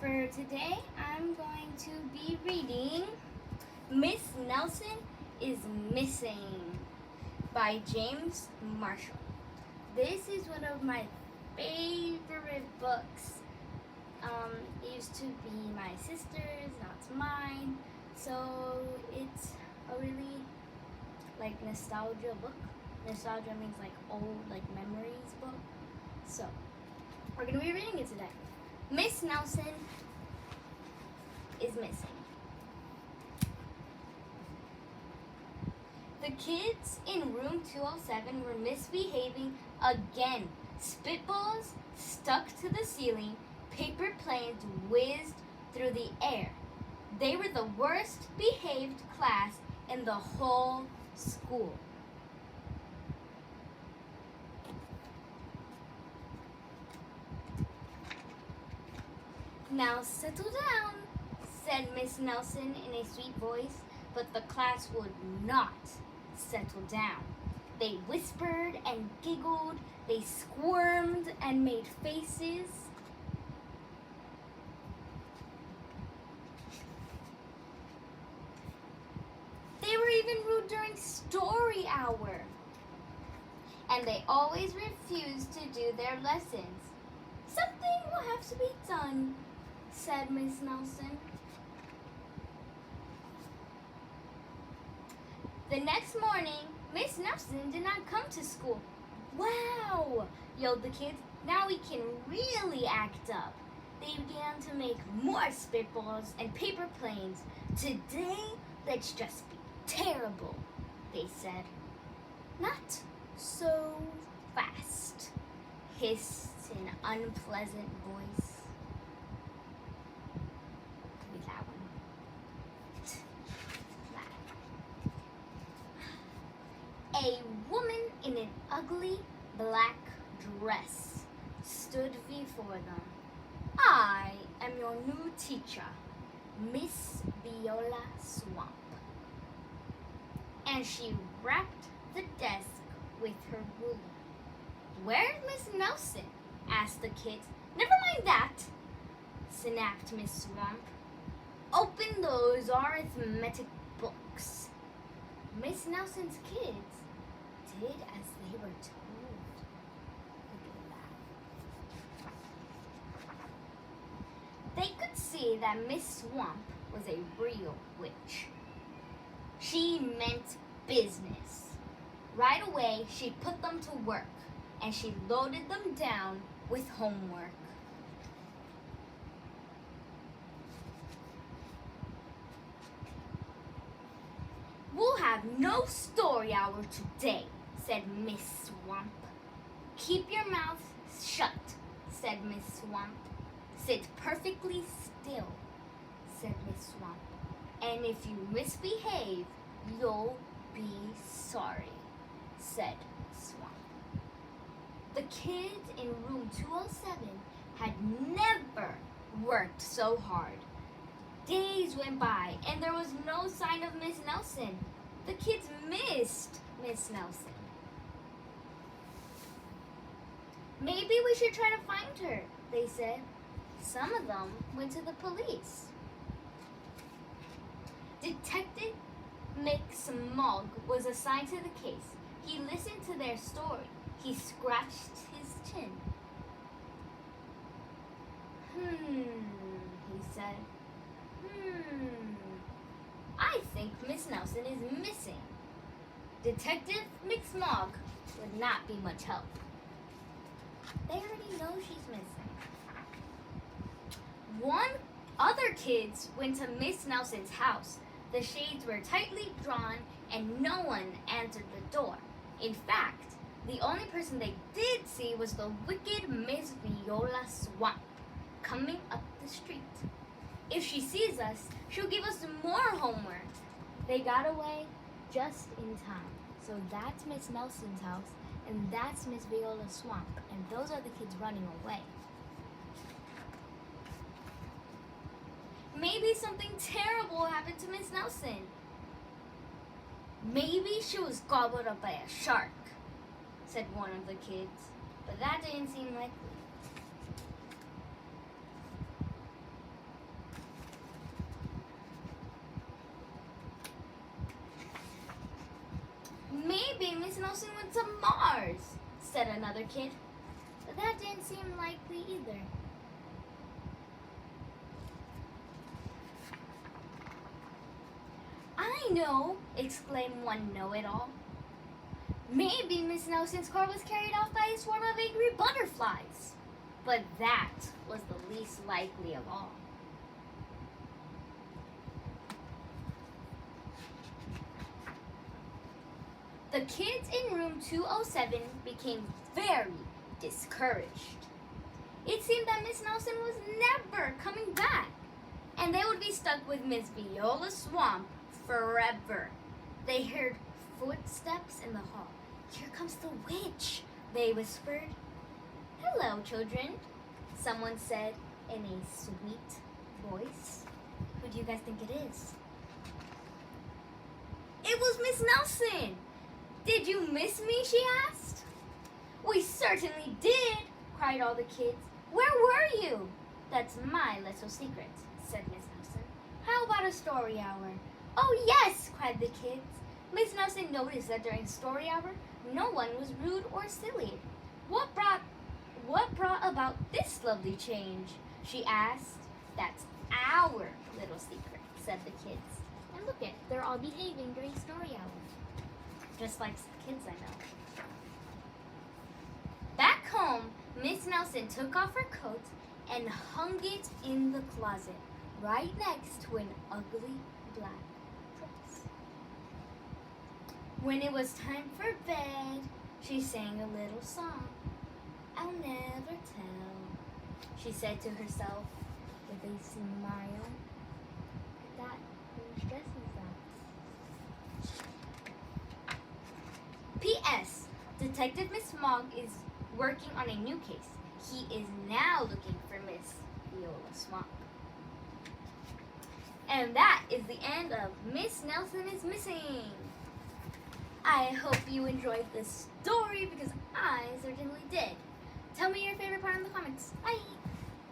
For today, I'm going to be reading Miss Nelson is Missing by James Marshall. This is one of my favorite books. It used to be my sister's, now it's mine. So it's a really nostalgia book. Nostalgia means old memories book. So we're gonna be reading it today. Miss Nelson is missing. The kids in room 207 were misbehaving again. Spitballs stuck to the ceiling, paper planes whizzed through the air. They were the worst behaved class in the whole school. "Now settle down," said Miss Nelson in a sweet voice, but the class would not settle down. They whispered and giggled, they squirmed and made faces. They were even rude during story hour, and they always refused to do their lessons. "Something will have to be done," said Miss Nelson. The next morning, Miss Nelson did not come to school. "Wow!" yelled the kids. "Now we can really act up." They began to make more spitballs and paper planes. "Today, let's just be terrible," they said. "Not so fast," hissed an unpleasant voice. That one. A woman in an ugly black dress stood before them. "I am your new teacher, Miss Viola Swamp." And she rapped the desk with her ruler. "Where's Miss Nelson?" asked the kids. "Never mind that," snapped Miss Swamp. "Open those arithmetic books." Miss Nelson's kids did as they were told. Look at that. They could see that Miss Swamp was a real witch. She meant business. Right away, she put them to work, and she loaded them down with homework. "We'll have no story hour today," said Miss Swamp. "Keep your mouth shut," said Miss Swamp. "Sit perfectly still," said Miss Swamp. "And if you misbehave, you'll be sorry," said Swamp. The kids in room 207 had never worked so hard. Days went by, and there was no sign of Miss Nelson. The kids missed Miss Nelson. "Maybe we should try to find her," they said. Some of them went to the police. Detective McSmog was assigned to the case. He listened to their story. He scratched his chin. He said. "I think Miss Nelson is missing." Detective McSmog would not be much help. They already know she's missing. Other kids went to Miss Nelson's house. The shades were tightly drawn and no one answered the door. In fact, the only person they did see was the wicked Miss Viola Swamp coming up the street. "If she sees us, she'll give us more homework." They got away just in time. So that's Miss Nelson's house, and that's Miss Viola Swamp, and those are the kids running away. "Maybe something terrible happened to Miss Nelson. Maybe she was gobbled up by a shark," said one of the kids, but that didn't seem likely. Nelson went to Mars, said another kid. That didn't seem likely either. I know, exclaimed one know-it-all. Maybe Miss Nelson's car was carried off by a swarm of angry butterflies. But that was the least likely of all. The kids in room 207 became very discouraged. It seemed that Miss Nelson was never coming back, and they would be stuck with Miss Viola Swamp forever. They heard footsteps in the hall. Here comes the witch, they whispered. Hello, children, someone said in a sweet voice. Who do you guys think it is? It was Miss Nelson. Did you miss me? She asked. We certainly did, cried all the kids. Where were you? That's my little secret, said Miss Nelson. How about a story hour? Oh yes, cried the kids. Miss Nelson noticed that during story hour, no one was rude or silly. What brought about this lovely change? She asked. That's our little secret, said the kids. And look at, they're all behaving during story hour. Just like kids I know. Back home, Miss Nelson took off her coat and hung it in the closet, right next to an ugly black dress. When it was time for bed, she sang a little song. I'll never tell, she said to herself with a smile. That whose dress is that? P.S. Detective Miss Mogg is working on a new case. He is now looking for Miss Viola Swamp. And that is the end of Miss Nelson is Missing. I hope you enjoyed this story because I certainly did. Tell me your favorite part in the comments. Bye!